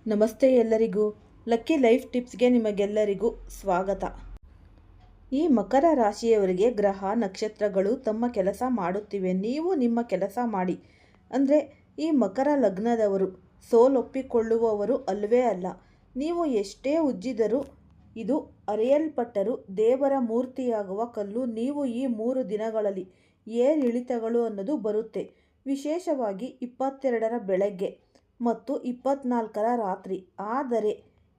ನಮಸ್ತೆ ಎಲ್ಲರಿಗೂ. Lucky life ಟಿಪ್ಸ್ಗೆ ನಿಮಗೆಲ್ಲರಿಗೂ ಸ್ವಾಗತ. ಈ ಮಕರ ರಾಶಿಯವರಿಗೆ ಗ್ರಹ ನಕ್ಷತ್ರಗಳು ತಮ್ಮ ಕೆಲಸ ಮಾಡುತ್ತಿವೆ. ನೀವು ನಿಮ್ಮ ಕೆಲಸ ಮಾಡಿ. ಅಂದರೆ ಈ ಮಕರ ಲಗ್ನದವರು ಸೋಲೊಪ್ಪಿಕೊಳ್ಳುವವರು ಅಲ್ಲವೇ ಅಲ್ಲ. ನೀವು ಎಷ್ಟೇ ಉಜ್ಜಿದರೂ ಇದು ಅರೆಯಲ್ಪಟ್ಟರೂ ದೇವರ ಮೂರ್ತಿಯಾಗುವ ಕಲ್ಲು. ನೀವು ಈ 3 ದಿನಗಳಲ್ಲಿ ಏರಿಳಿತಗಳು ಅನ್ನೋದು ಬರುತ್ತೆ. ವಿಶೇಷವಾಗಿ 22ರ ಬೆಳಗ್ಗೆ ಮತ್ತು 24ರ ರಾತ್ರಿ. ಆದರೆ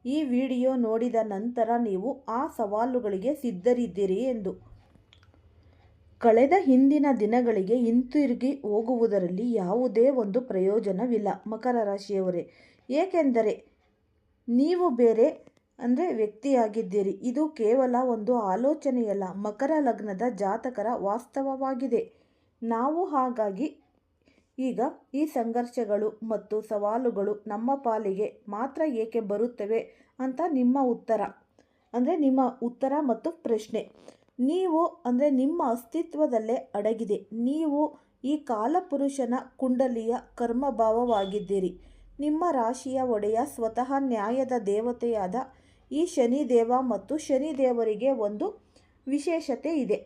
ಈ ವಿಡಿಯೋ ನೋಡಿದ ನಂತರ ನೀವು ಆ ಸವಾಲುಗಳಿಗೆ ಸಿದ್ಧರಿದ್ದೀರಿ ಎಂದು. ಕಳೆದ ಹಿಂದಿನ ದಿನಗಳಿಗೆ ಹಿಂತಿರುಗಿ ಹೋಗುವುದರಲ್ಲಿ ಯಾವುದೇ ಒಂದು ಪ್ರಯೋಜನವಿಲ್ಲ ಮಕರ ರಾಶಿಯವರೇ. ಏಕೆಂದರೆ ನೀವು ಬೇರೆ ವ್ಯಕ್ತಿಯಾಗಿದ್ದೀರಿ. ಇದು ಕೇವಲ ಒಂದು ಆಲೋಚನೆಯಲ್ಲ, ಮಕರ ಲಗ್ನದ ಜಾತಕರ ವಾಸ್ತವವಾಗಿದೆ. ನಾವು ಹಾಗಾಗಿ ಈಗ ಈ ಸಂಘರ್ಷಗಳು ಮತ್ತು ಸವಾಲುಗಳು ನಮ್ಮ ಪಾಲಿಗೆ ಮಾತ್ರ ಏಕೆ ಬರುತ್ತವೆ ಅಂತ ನಿಮ್ಮ ಉತ್ತರ ಮತ್ತು ಪ್ರಶ್ನೆ. ನೀವು ನಿಮ್ಮ ಅಸ್ತಿತ್ವದಲ್ಲೇ ಅಡಗಿದೆ. ನೀವು ಈ ಕಾಲಪುರುಷನ ಕುಂಡಲಿಯ ಕರ್ಮಭಾವವಾಗಿದ್ದೀರಿ. ನಿಮ್ಮ ರಾಶಿಯ ಒಡೆಯ ಸ್ವತಃ ನ್ಯಾಯದ ದೇವತೆಯಾದ ಈ ಶನಿದೇವ. ಮತ್ತು ಶನಿದೇವರಿಗೆ ಒಂದು ವಿಶೇಷತೆ ಇದೆ.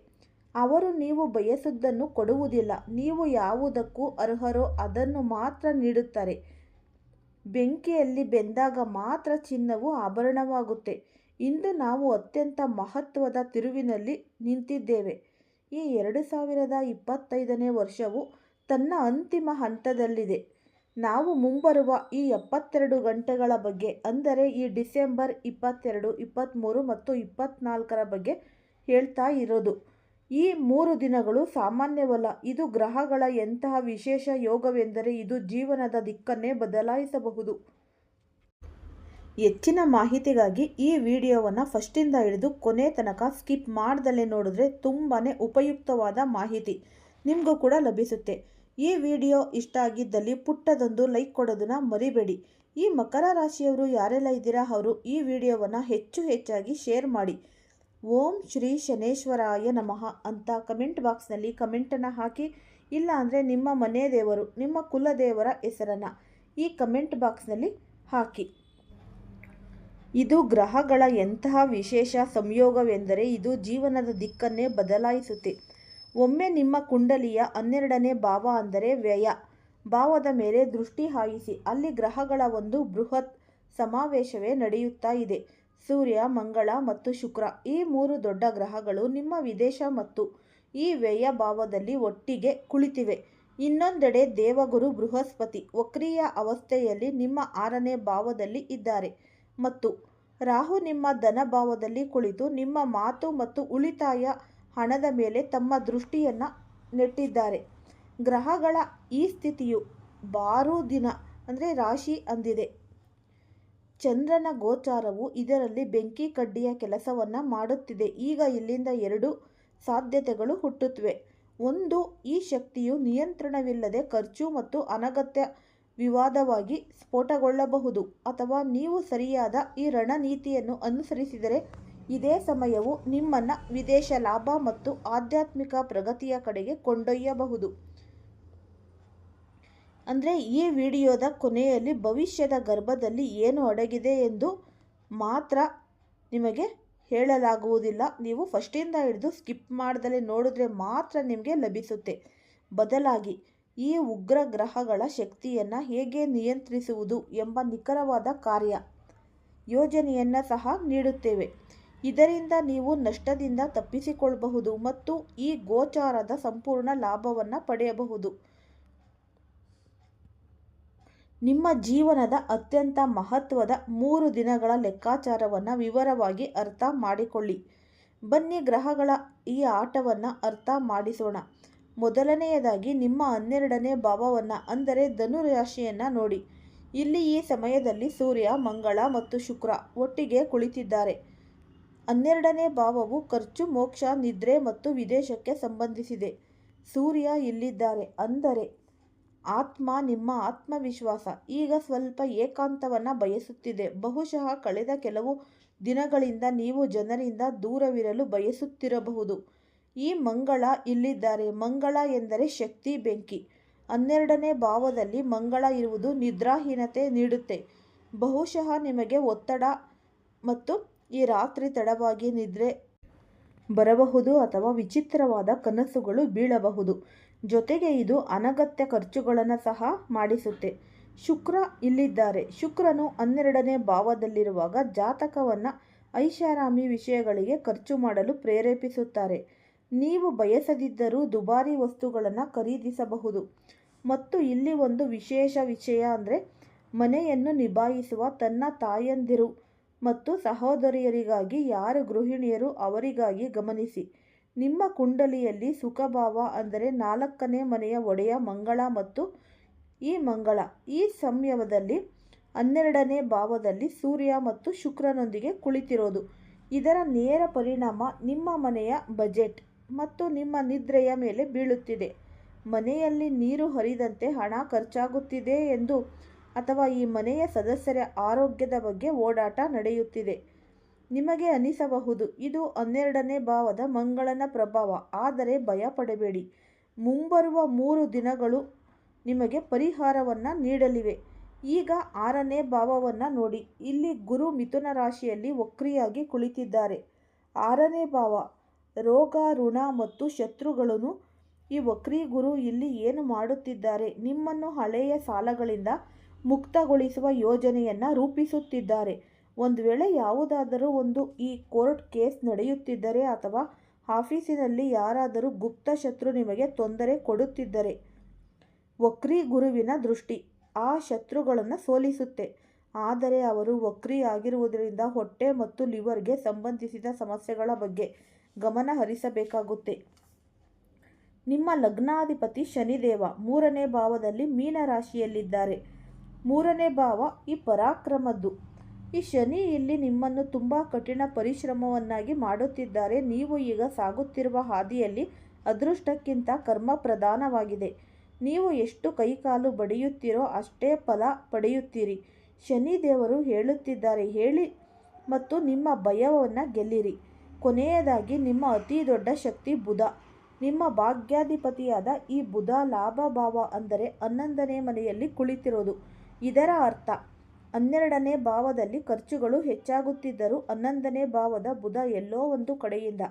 ಅವರು ನೀವು ಬಯಸುವುದನ್ನು ಕೊಡುವುದಿಲ್ಲ. ನೀವು ಯಾವುದಕ್ಕೂ ಅರ್ಹರೋ ಅದನ್ನು ಮಾತ್ರ ನೀಡುತ್ತಾರೆ. ಬೆಂಕಿಯಲ್ಲಿ ಬೆಂದಾಗ ಮಾತ್ರ ಚಿನ್ನವು ಆಭರಣವಾಗುತ್ತೆ. ಇಂದು ನಾವು ಅತ್ಯಂತ ಮಹತ್ವದ ತಿರುವಿನಲ್ಲಿ ನಿಂತಿದ್ದೇವೆ. ಈ 2025ನೇ ವರ್ಷವು ತನ್ನ ಅಂತಿಮ ಹಂತದಲ್ಲಿದೆ. ನಾವು ಮುಂಬರುವ ಈ 72 ಗಂಟೆಗಳ ಬಗ್ಗೆ, ಅಂದರೆ ಈ ಡಿಸೆಂಬರ್ 22, 23 ಮತ್ತು 24ರ ಬಗ್ಗೆ ಹೇಳ್ತಾ ಇರೋದು. ಈ 3 ದಿನಗಳು ಸಾಮಾನ್ಯವಲ್ಲ. ಇದು ಗ್ರಹಗಳ ಎಂತಹ ವಿಶೇಷ ಯೋಗವೆಂದರೆ ಇದು ಜೀವನದ ದಿಕ್ಕನ್ನೇ ಬದಲಾಯಿಸಬಹುದು. ಹೆಚ್ಚಿನ ಮಾಹಿತಿಗಾಗಿ ಈ ವಿಡಿಯೋವನ್ನು ಫಸ್ಟಿಂದ ಹಿಡಿದು ಕೊನೆ ತನಕ ಸ್ಕಿಪ್ ಮಾಡ್ದಲೇ ನೋಡಿದ್ರೆ ತುಂಬಾ ಉಪಯುಕ್ತವಾದ ಮಾಹಿತಿ ನಿಮಗೂ ಕೂಡ ಲಭಿಸುತ್ತೆ. ಈ ವಿಡಿಯೋ ಇಷ್ಟ ಆಗಿದ್ದಲ್ಲಿ ಪುಟ್ಟದೊಂದು ಲೈಕ್ ಕೊಡೋದನ್ನ ಮರಿಬೇಡಿ. ಈ ಮಕರ ರಾಶಿಯವರು ಯಾರೆಲ್ಲ ಇದ್ದೀರಾ ಅವರು ಈ ವಿಡಿಯೋವನ್ನು ಹೆಚ್ಚಾಗಿ ಶೇರ್ ಮಾಡಿ. ಓಂ ಶ್ರೀ ಶನೇಶ್ವರಾಯ ನಮಃ ಅಂತ ಕಮೆಂಟ್ ಬಾಕ್ಸ್ನಲ್ಲಿ ಕಮೆಂಟನ್ನು ಹಾಕಿ. ಇಲ್ಲ ಅಂದರೆ ನಿಮ್ಮ ಮನೆ ದೇವರು, ನಿಮ್ಮ ಕುಲದೇವರ ಹೆಸರನ್ನು ಈ ಕಮೆಂಟ್ ಬಾಕ್ಸ್ನಲ್ಲಿ ಹಾಕಿ. ಇದು ಗ್ರಹಗಳ ಎಂತಹ ವಿಶೇಷ ಸಂಯೋಗವೆಂದರೆ ಇದು ಜೀವನದ ದಿಕ್ಕನ್ನೇ ಬದಲಾಯಿಸುತ್ತೆ. ಒಮ್ಮೆ ನಿಮ್ಮ ಕುಂಡಲಿಯ 12ನೇ ಭಾವ ಅಂದರೆ ವ್ಯಯ ಭಾವದ ಮೇಲೆ ದೃಷ್ಟಿ ಹಾಯಿಸಿ. ಅಲ್ಲಿ ಗ್ರಹಗಳ ಒಂದು ಬೃಹತ್ ಸಮಾವೇಶವೇ ನಡೆಯುತ್ತಾ ಇದೆ. ಸೂರ್ಯ, ಮಂಗಳ ಮತ್ತು ಶುಕ್ರ, ಈ 3 ದೊಡ್ಡ ಗ್ರಹಗಳು ನಿಮ್ಮ ವಿದೇಶ ಮತ್ತು ಈ ವ್ಯಯ ಭಾವದಲ್ಲಿ ಒಟ್ಟಿಗೆ ಕುಳಿತಿವೆ. ಇನ್ನೊಂದೆಡೆ ದೇವಗುರು ಬೃಹಸ್ಪತಿ ವಕ್ರೀಯ ಅವಸ್ಥೆಯಲ್ಲಿ ನಿಮ್ಮ 6ನೇ ಭಾವದಲ್ಲಿ ಇದ್ದಾರೆ ಮತ್ತು ರಾಹು ನಿಮ್ಮ ಧನ ಭಾವದಲ್ಲಿ ಕುಳಿತು ನಿಮ್ಮ ಮಾತು ಮತ್ತು ಉಳಿತಾಯ ಹಣದ ಮೇಲೆ ತಮ್ಮ ದೃಷ್ಟಿಯನ್ನು ನೆಟ್ಟಿದ್ದಾರೆ. ಗ್ರಹಗಳ ಈ ಸ್ಥಿತಿಯು ಬಾರು ದಿನ ರಾಶಿ ಅಂದಿದೆ. ಚಂದ್ರನ ಗೋಚಾರವು ಇದರಲ್ಲಿ ಬೆಂಕಿ ಕಡ್ಡಿಯ ಕೆಲಸವನ್ನು ಮಾಡುತ್ತಿದೆ. ಈಗ ಇಲ್ಲಿಂದ 2 ಸಾಧ್ಯತೆಗಳು ಹುಟ್ಟುತ್ತವೆ. ಒಂದು, ಈ ಶಕ್ತಿಯು ನಿಯಂತ್ರಣವಿಲ್ಲದೆ ಖರ್ಚು ಮತ್ತು ಅನಗತ್ಯ ವಿವಾದವಾಗಿ ಸ್ಫೋಟಗೊಳ್ಳಬಹುದು. ಅಥವಾ ನೀವು ಸರಿಯಾದ ಈ ರಣನೀತಿಯನ್ನು ಅನುಸರಿಸಿದರೆ ಇದೇ ಸಮಯವು ನಿಮ್ಮನ್ನು ವಿದೇಶ ಲಾಭ ಮತ್ತು ಆಧ್ಯಾತ್ಮಿಕ ಪ್ರಗತಿಯ ಕಡೆಗೆ ಕೊಂಡೊಯ್ಯಬಹುದು. ಈ ವಿಡಿಯೋದ ಕೊನೆಯಲ್ಲಿ ಭವಿಷ್ಯದ ಗರ್ಭದಲ್ಲಿ ಏನು ಅಡಗಿದೆ ಎಂದು ಮಾತ್ರ ನಿಮಗೆ ಹೇಳಲಾಗುವುದಿಲ್ಲ. ನೀವು ಫಸ್ಟಿಂದ ಹಿಡಿದು ಸ್ಕಿಪ್ ಮಾಡ್ದಲೇ ನೋಡಿದ್ರೆ ಮಾತ್ರ ನಿಮಗೆ ಲಭಿಸುತ್ತೆ. ಬದಲಾಗಿ ಈ ಉಗ್ರ ಗ್ರಹಗಳ ಶಕ್ತಿಯನ್ನು ಹೇಗೆ ನಿಯಂತ್ರಿಸುವುದು ಎಂಬ ನಿಖರವಾದ ಕಾರ್ಯ ಯೋಜನೆಯನ್ನು ಸಹ ನೀಡುತ್ತೇವೆ. ಇದರಿಂದ ನೀವು ನಷ್ಟದಿಂದ ತಪ್ಪಿಸಿಕೊಳ್ಳಬಹುದು ಮತ್ತು ಈ ಗೋಚಾರದ ಸಂಪೂರ್ಣ ಲಾಭವನ್ನು ಪಡೆಯಬಹುದು. ನಿಮ್ಮ ಜೀವನದ ಅತ್ಯಂತ ಮಹತ್ವದ 3 ದಿನಗಳ ಲೆಕ್ಕಾಚಾರವನ್ನು ವಿವರವಾಗಿ ಅರ್ಥ ಮಾಡಿಕೊಳ್ಳಿ. ಬನ್ನಿ ಗ್ರಹಗಳ ಈ ಆಟವನ್ನು ಅರ್ಥ ಮಾಡಿಸೋಣ. ಮೊದಲನೆಯದಾಗಿ ನಿಮ್ಮ 12ನೇ ಭಾವವನ್ನು ಅಂದರೆ ಧನು ರಾಶಿಯನ್ನು ನೋಡಿ. ಇಲ್ಲಿ ಈ ಸಮಯದಲ್ಲಿ ಸೂರ್ಯ, ಮಂಗಳ ಮತ್ತು ಶುಕ್ರ ಒಟ್ಟಿಗೆ ಕುಳಿತಿದ್ದಾರೆ. 12ನೇ ಭಾವವು ಖರ್ಚು, ಮೋಕ್ಷ, ನಿದ್ರೆ ಮತ್ತು ವಿದೇಶಕ್ಕೆ ಸಂಬಂಧಿಸಿದೆ. ಸೂರ್ಯ ಇಲ್ಲಿದ್ದಾರೆ ಅಂದರೆ ನಿಮ್ಮ ಆತ್ಮವಿಶ್ವಾಸ ಈಗ ಸ್ವಲ್ಪ ಏಕಾಂತವನ್ನು ಬಯಸುತ್ತಿದೆ. ಬಹುಶಃ ಕಳೆದ ಕೆಲವು ದಿನಗಳಿಂದ ನೀವು ಜನರಿಂದ ದೂರವಿರಲು ಬಯಸುತ್ತಿರಬಹುದು. ಈ ಮಂಗಳ ಇಲ್ಲಿದ್ದಾರೆ. ಮಂಗಳ ಎಂದರೆ ಶಕ್ತಿ, ಬೆಂಕಿ. 12ನೇ ಭಾವದಲ್ಲಿ ಮಂಗಳ ಇರುವುದು ನಿದ್ರಾಹೀನತೆ ನೀಡುತ್ತೆ. ಬಹುಶಃ ನಿಮಗೆ ಒತ್ತಡ ಮತ್ತು ಈ ರಾತ್ರಿ ತಡವಾಗಿ ನಿದ್ರೆ ಬರಬಹುದು ಅಥವಾ ವಿಚಿತ್ರವಾದ ಕನಸುಗಳು ಬೀಳಬಹುದು. ಜೊತೆಗೆ ಇದು ಅನಗತ್ಯ ಖರ್ಚುಗಳನ್ನು ಸಹ ಮಾಡಿಸುತ್ತೆ. ಶುಕ್ರ ಇಲ್ಲಿದ್ದಾರೆ. ಶುಕ್ರನು 12ನೇ ಭಾವದಲ್ಲಿರುವಾಗ ಜಾತಕವನ್ನು ಐಷಾರಾಮಿ ವಿಷಯಗಳಿಗೆ ಖರ್ಚು ಮಾಡಲು ಪ್ರೇರೇಪಿಸುತ್ತಾರೆ. ನೀವು ಬಯಸದಿದ್ದರೂ ದುಬಾರಿ ವಸ್ತುಗಳನ್ನು ಖರೀದಿಸಬಹುದು. ಮತ್ತು ಇಲ್ಲಿ ಒಂದು ವಿಶೇಷ ವಿಷಯ ಅಂದರೆ ಮನೆಯನ್ನು ನಿಭಾಯಿಸುವ ತನ್ನ ತಾಯಂದಿರು ಮತ್ತು ಸಹೋದರಿಯರಿಗಾಗಿ ಯಾರು ಗೃಹಿಣಿಯರು ಅವರಿಗಾಗಿ ಗಮನಿಸಿ. ನಿಮ್ಮ ಕುಂಡಲಿಯಲ್ಲಿ ಸುಖಭಾವ ಅಂದರೆ 4ನೇ ಮನೆಯ ಒಡೆಯ ಮಂಗಳ ಮತ್ತು ಈ ಮಂಗಳ ಈ ಸಮಯದಲ್ಲಿ 12ನೇ ಭಾವದಲ್ಲಿ ಸೂರ್ಯ ಮತ್ತು ಶುಕ್ರನೊಂದಿಗೆ ಕುಳಿತಿರೋದು. ಇದರ ನೇರ ಪರಿಣಾಮ ನಿಮ್ಮ ಮನೆಯ ಬಜೆಟ್ ಮತ್ತು ನಿಮ್ಮ ನಿದ್ರೆಯ ಮೇಲೆ ಬೀಳುತ್ತಿದೆ. ಮನೆಯಲ್ಲಿ ನೀರು ಹರಿದಂತೆ ಹಣ ಖರ್ಚಾಗುತ್ತಿದೆ ಎಂದು ಅಥವಾ ಈ ಮನೆಯ ಸದಸ್ಯರ ಆರೋಗ್ಯದ ಬಗ್ಗೆ ಓಡಾಟ ನಡೆಯುತ್ತಿದೆ. ನಿಮಗೆ ಅನಿಸಬಹುದು ಇದು 12ನೇ ಭಾವದ ಮಂಗಳನ ಪ್ರಭಾವ. ಆದರೆ ಭಯ ಪಡಬೇಡಿ. ಮುಂಬರುವ 3 ದಿನಗಳು ನಿಮಗೆ ಪರಿಹಾರವನ್ನು ನೀಡಲಿವೆ. ಈಗ 6ನೇ ಭಾವವನ್ನು ನೋಡಿ. ಇಲ್ಲಿ ಗುರು ಮಿಥುನ ರಾಶಿಯಲ್ಲಿ ವಕ್ರಿಯಾಗಿ ಕುಳಿತಿದ್ದಾರೆ. 6ನೇ ಭಾವ ರೋಗ, ಋಣ ಮತ್ತು ಶತ್ರುಗಳನ್ನು ಈ ವಕ್ರಿ ಗುರು ಇಲ್ಲಿ ಏನು ಮಾಡುತ್ತಿದ್ದಾರೆ? ನಿಮ್ಮನ್ನು ಹಳೆಯ ಸಾಲಗಳಿಂದ ಮುಕ್ತಗೊಳಿಸುವ ಯೋಜನೆಯನ್ನು ರೂಪಿಸುತ್ತಿದ್ದಾರೆ. ಒಂದು ವೇಳೆ ಯಾವುದಾದರೂ ಒಂದು ಈ ಕೋರ್ಟ್ ಕೇಸ್ ನಡೆಯುತ್ತಿದ್ದರೆ ಅಥವಾ ಆಫೀಸಿನಲ್ಲಿ ಯಾರಾದರೂ ಗುಪ್ತ ಶತ್ರು ನಿಮಗೆ ತೊಂದರೆ ಕೊಡುತ್ತಿದ್ದರೆ ವಕ್ರಿ ಗುರುವಿನ ದೃಷ್ಟಿ ಆ ಶತ್ರುಗಳನ್ನು ಸೋಲಿಸುತ್ತೆ. ಆದರೆ ಅವರು ವಕ್ರಿ ಆಗಿರುವುದರಿಂದ ಹೊಟ್ಟೆ ಮತ್ತು ಲಿವರ್ಗೆ ಸಂಬಂಧಿಸಿದ ಸಮಸ್ಯೆಗಳ ಬಗ್ಗೆ ಗಮನ ಹರಿಸಬೇಕಾಗುತ್ತೆ. ನಿಮ್ಮ ಲಗ್ನಾಧಿಪತಿ ಶನಿದೇವ 3ನೇ ಭಾವದಲ್ಲಿ ಮೀನ ರಾಶಿಯಲ್ಲಿದ್ದಾರೆ. 3ನೇ ಭಾವ ಈ ಪರಾಕ್ರಮದ್ದು. ಈ ಶನಿ ಇಲ್ಲಿ ನಿಮ್ಮನ್ನು ತುಂಬ ಕಠಿಣ ಪರಿಶ್ರಮವನ್ನಾಗಿ ಮಾಡುತ್ತಿದ್ದಾರೆ. ನೀವು ಈಗ ಸಾಗುತ್ತಿರುವ ಹಾದಿಯಲ್ಲಿ ಅದೃಷ್ಟಕ್ಕಿಂತ ಕರ್ಮ ಪ್ರಧಾನವಾಗಿದೆ. ನೀವು ಎಷ್ಟು ಕೈಕಾಲು ಬಡಿಯುತ್ತೀರೋ ಅಷ್ಟೇ ಫಲ ಪಡೆಯುತ್ತೀರಿ. ಶನಿದೇವರು ಹೇಳುತ್ತಿದ್ದಾರೆ ಹೇಳಿ ಮತ್ತು ನಿಮ್ಮ ಭಯವನ್ನು ಗೆಲ್ಲಿರಿ. ಕೊನೆಯದಾಗಿ ನಿಮ್ಮ ಅತಿ ದೊಡ್ಡ ಶಕ್ತಿ ಬುಧ. ನಿಮ್ಮ ಭಾಗ್ಯಾಧಿಪತಿಯಾದ ಈ ಬುಧ ಲಾಭ ಭಾವ ಅಂದರೆ 11ನೇ ಮನೆಯಲ್ಲಿ ಕುಳಿತಿರೋದು. ಇದರ ಅರ್ಥ 12ನೇ ಭಾವದಲ್ಲಿ ಖರ್ಚುಗಳು ಹೆಚ್ಚಾಗುತ್ತಿದ್ದರೂ 11ನೇ ಭಾವದ ಬುಧ ಎಲ್ಲೋ ಒಂದು ಕಡೆಯಿಂದ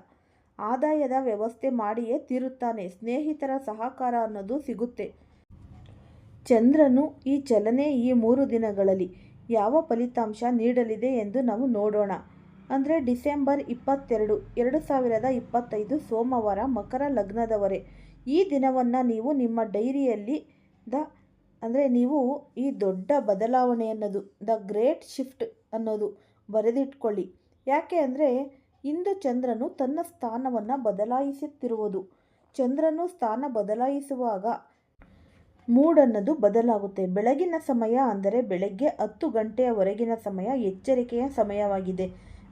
ಆದಾಯದ ವ್ಯವಸ್ಥೆ ಮಾಡಿಯೇ ತೀರುತ್ತಾನೆ. ಸ್ನೇಹಿತರ ಸಹಕಾರ ಅನ್ನೋದು ಸಿಗುತ್ತೆ. ಚಂದ್ರನು ಈ ಚಲನೆ ಈ 3 ದಿನಗಳಲ್ಲಿ ಯಾವ ಫಲಿತಾಂಶ ನೀಡಲಿದೆ ಎಂದು ನಾವು ನೋಡೋಣ. ಅಂದರೆ ಡಿಸೆಂಬರ್ 22, 2025 ಸೋಮವಾರ ಮಕರ ಲಗ್ನದವರೇ ಈ ದಿನವನ್ನು ನೀವು ನಿಮ್ಮ ಡೈರಿಯಲ್ಲಿ ನೀವು ಈ ದೊಡ್ಡ ಬದಲಾವಣೆ ಅನ್ನೋದು ದ ಗ್ರೇಟ್ ಶಿಫ್ಟ್ ಅನ್ನೋದು ಬರೆದಿಟ್ಕೊಳ್ಳಿ. ಯಾಕೆ ಅಂದರೆ ಇಂದು ಚಂದ್ರನು ತನ್ನ ಸ್ಥಾನವನ್ನು ಬದಲಾಯಿಸುತ್ತಿರುವುದು. ಚಂದ್ರನು ಸ್ಥಾನ ಬದಲಾಯಿಸುವಾಗ ಮೂಡ್ ಅನ್ನೋದು ಬದಲಾಗುತ್ತೆ. ಬೆಳಗಿನ ಸಮಯ ಅಂದರೆ ಬೆಳಗ್ಗೆ 10 ಗಂಟೆಯವರೆಗಿನ ಸಮಯ ಎಚ್ಚರಿಕೆಯ ಸಮಯವಾಗಿದೆ.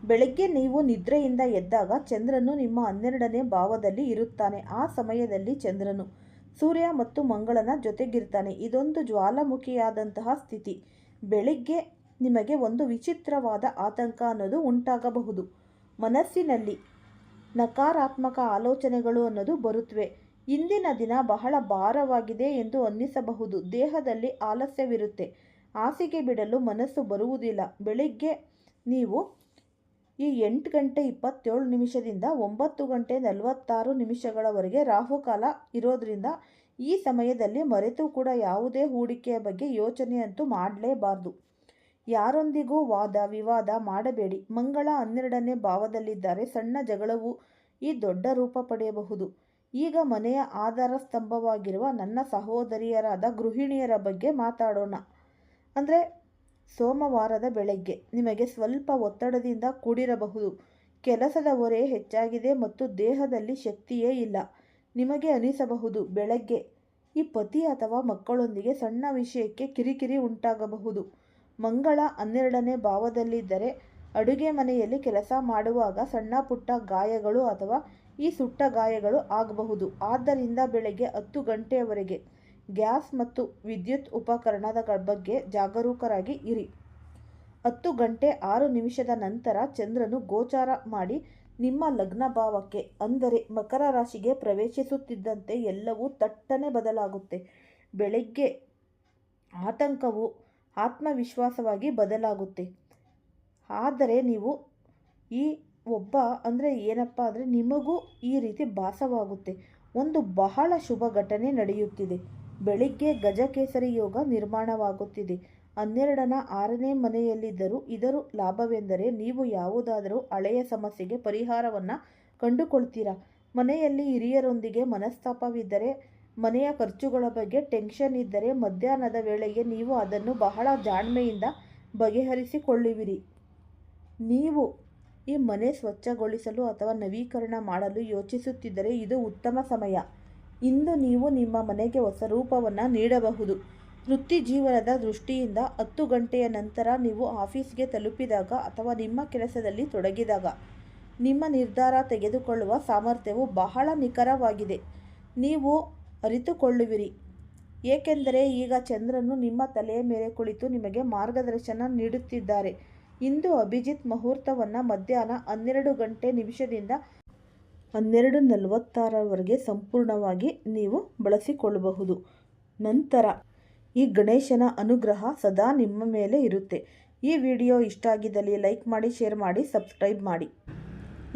ಬೆಳಗ್ಗೆ ನೀವು ನಿದ್ರೆಯಿಂದ ಎದ್ದಾಗ ಚಂದ್ರನು ನಿಮ್ಮ 12ನೇ ಭಾವದಲ್ಲಿ ಇರುತ್ತಾನೆ. ಆ ಸಮಯದಲ್ಲಿ ಚಂದ್ರನು ಸೂರ್ಯ ಮತ್ತು ಮಂಗಳನ ಜೊತೆಗಿರ್ತಾನೆ. ಇದೊಂದು ಜ್ವಾಲಾಮುಖಿಯಾದಂತಹ ಸ್ಥಿತಿ. ಬೆಳಿಗ್ಗೆ ನಿಮಗೆ ಒಂದು ವಿಚಿತ್ರವಾದ ಆತಂಕ ಅನ್ನೋದು ಉಂಟಾಗಬಹುದು. ಮನಸ್ಸಿನಲ್ಲಿ ನಕಾರಾತ್ಮಕ ಆಲೋಚನೆಗಳು ಅನ್ನೋದು ಬರುತ್ತವೆ. ಇಂದಿನ ದಿನ ಬಹಳ ಭಾರವಾಗಿದೆ ಎಂದು ಅನ್ನಿಸಬಹುದು. ದೇಹದಲ್ಲಿ ಆಲಸ್ಯವಿರುತ್ತೆ. ಹಾಸಿಗೆ ಬಿಡಲು ಮನಸ್ಸು ಬರುವುದಿಲ್ಲ. ಬೆಳಿಗ್ಗೆ ನೀವು ಈ 8 ಗಂಟೆ 27 ನಿಮಿಷದಿಂದ 9 ಗಂಟೆ 46 ನಿಮಿಷಗಳವರೆಗೆ ರಾಹುಕಾಲ ಇರೋದ್ರಿಂದ ಈ ಸಮಯದಲ್ಲಿ ಮರೆತು ಕೂಡ ಯಾವುದೇ ಹೂಡಿಕೆಯ ಬಗ್ಗೆ ಯೋಚನೆ ಅಂತೂ ಮಾಡಲೇಬಾರ್ದು. ಯಾರೊಂದಿಗೂ ವಾದ ವಿವಾದ ಮಾಡಬೇಡಿ. ಮಂಗಳ 12ನೇ ಭಾವದಲ್ಲಿದ್ದರೆ ಸಣ್ಣ ಜಗಳವು ಈ ದೊಡ್ಡ ರೂಪ ಪಡೆಯಬಹುದು. ಈಗ ಮನೆಯ ಆಧಾರ ಸ್ತಂಭವಾಗಿರುವ ನನ್ನ ಸಹೋದರಿಯರಾದ ಗೃಹಿಣಿಯರ ಬಗ್ಗೆ ಮಾತಾಡೋಣ. ಅಂದರೆ ಸೋಮವಾರದ ಬೆಳಗ್ಗೆ ನಿಮಗೆ ಸ್ವಲ್ಪ ಒತ್ತಡದಿಂದ ಕೂಡಿರಬಹುದು. ಕೆಲಸದ ಹೊರೆ ಹೆಚ್ಚಾಗಿದೆ ಮತ್ತು ದೇಹದಲ್ಲಿ ಶಕ್ತಿಯೇ ಇಲ್ಲ. ನಿಮಗೆ ಅನಿಸಬಹುದು ಬೆಳಗ್ಗೆ ಈ ಪತಿ ಅಥವಾ ಮಕ್ಕಳೊಂದಿಗೆ ಸಣ್ಣ ವಿಷಯಕ್ಕೆ ಕಿರಿಕಿರಿ ಉಂಟಾಗಬಹುದು. ಮಂಗಳ 12ನೇ ಭಾವದಲ್ಲಿದ್ದರೆ ಅಡುಗೆ ಮನೆಯಲ್ಲಿ ಕೆಲಸ ಮಾಡುವಾಗ ಸಣ್ಣ ಪುಟ್ಟ ಗಾಯಗಳು ಅಥವಾ ಈ ಸುಟ್ಟ ಗಾಯಗಳು ಆಗಬಹುದು. ಆದ್ದರಿಂದ ಬೆಳಗ್ಗೆ 10 ಗಂಟೆಯವರೆಗೆ ಗ್ಯಾಸ್ ಮತ್ತು ವಿದ್ಯುತ್ ಉಪಕರಣದ ಬಗ್ಗೆ ಜಾಗರೂಕರಾಗಿ ಇರಿ. 10 ಗಂಟೆ 6 ನಿಮಿಷದ ನಂತರ ಚಂದ್ರನು ಗೋಚಾರ ಮಾಡಿ ನಿಮ್ಮ ಲಗ್ನ ಭಾವಕ್ಕೆ ಅಂದರೆ ಮಕರ ರಾಶಿಗೆ ಪ್ರವೇಶಿಸುತ್ತಿದ್ದಂತೆ ಎಲ್ಲವೂ ತಟ್ಟನೆ ಬದಲಾಗುತ್ತೆ. ಬೆಳಗ್ಗೆ ಆತಂಕವು ಆತ್ಮವಿಶ್ವಾಸವಾಗಿ ಬದಲಾಗುತ್ತೆ. ಆದರೆ ನೀವು ಈ ಏನಪ್ಪ ಅಂದರೆ ನಿಮಗೂ ಈ ರೀತಿ ಭಾಸವಾಗುತ್ತೆ. ಒಂದು ಬಹಳ ಶುಭ ಘಟನೆ ನಡೆಯುತ್ತಿದೆ. ಬೆಳಿಗ್ಗೆ ಗಜಕೇಸರಿ ಯೋಗ ನಿರ್ಮಾಣವಾಗುತ್ತಿದೆ. 12ನ 6ನೇ ಮನೆಯಲ್ಲಿದ್ದರೂ ಇದರ ಲಾಭವೆಂದರೆ ನೀವು ಯಾವುದಾದರೂ ಹಳೆಯ ಸಮಸ್ಯೆಗೆ ಪರಿಹಾರವನ್ನು ಕಂಡುಕೊಳ್ತೀರಾ. ಮನೆಯಲ್ಲಿ ಹಿರಿಯರೊಂದಿಗೆ ಮನಸ್ತಾಪವಿದ್ದರೆ, ಮನೆಯ ಖರ್ಚುಗಳ ಬಗ್ಗೆ ಟೆನ್ಷನ್ ಇದ್ದರೆ ಮಧ್ಯಾಹ್ನದ ವೇಳೆಗೆ ನೀವು ಅದನ್ನು ಬಹಳ ಜಾಣ್ಮೆಯಿಂದ ಬಗೆಹರಿಸಿಕೊಳ್ಳುವಿರಿ. ನೀವು ಈ ಮನೆ ಸ್ವಚ್ಛಗೊಳಿಸಲು ಅಥವಾ ನವೀಕರಣ ಮಾಡಲು ಯೋಚಿಸುತ್ತಿದ್ದರೆ ಇದು ಉತ್ತಮ ಸಮಯ. ಇಂದು ನೀವು ನಿಮ್ಮ ಮನೆಗೆ ಹೊಸ ರೂಪವನ್ನು ನೀಡಬಹುದು. ವೃತ್ತಿ ಜೀವನದ ದೃಷ್ಟಿಯಿಂದ 10 ಗಂಟೆಯ ನಂತರ ನೀವು ಆಫೀಸ್ಗೆ ತಲುಪಿದಾಗ ಅಥವಾ ನಿಮ್ಮ ಕೆಲಸದಲ್ಲಿ ತೊಡಗಿದಾಗ ನಿಮ್ಮ ನಿರ್ಧಾರ ತೆಗೆದುಕೊಳ್ಳುವ ಸಾಮರ್ಥ್ಯವು ಬಹಳ ನಿಖರವಾಗಿದೆ ನೀವು ಅರಿತುಕೊಳ್ಳುವಿರಿ. ಏಕೆಂದರೆ ಈಗ ಚಂದ್ರನು ನಿಮ್ಮ ತಲೆಯ ಮೇಲೆ ಕುಳಿತು ನಿಮಗೆ ಮಾರ್ಗದರ್ಶನ ನೀಡುತ್ತಿದ್ದಾರೆ. ಇಂದು ಅಭಿಜಿತ್ ಮುಹೂರ್ತವನ್ನು ಮಧ್ಯಾಹ್ನ 12 ಗಂಟೆ ನಿಮಿಷದಿಂದ 12:46 ಸಂಪೂರ್ಣವಾಗಿ ನೀವು ಬಳಸಿಕೊಳ್ಳಬಹುದು. ನಂತರ ಈ ಗಣೇಶನ ಅನುಗ್ರಹ ಸದಾ ನಿಮ್ಮ ಮೇಲೆ ಇರುತ್ತೆ. ಈ ವಿಡಿಯೋ ಇಷ್ಟ ಆಗಿದ್ದಲ್ಲಿ ಲೈಕ್ ಮಾಡಿ, ಶೇರ್ ಮಾಡಿ, ಸಬ್ಸ್ಕ್ರೈಬ್ ಮಾಡಿ.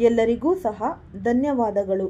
ಎಲ್ಲರಿಗೂ ಸಹ ಧನ್ಯವಾದಗಳು.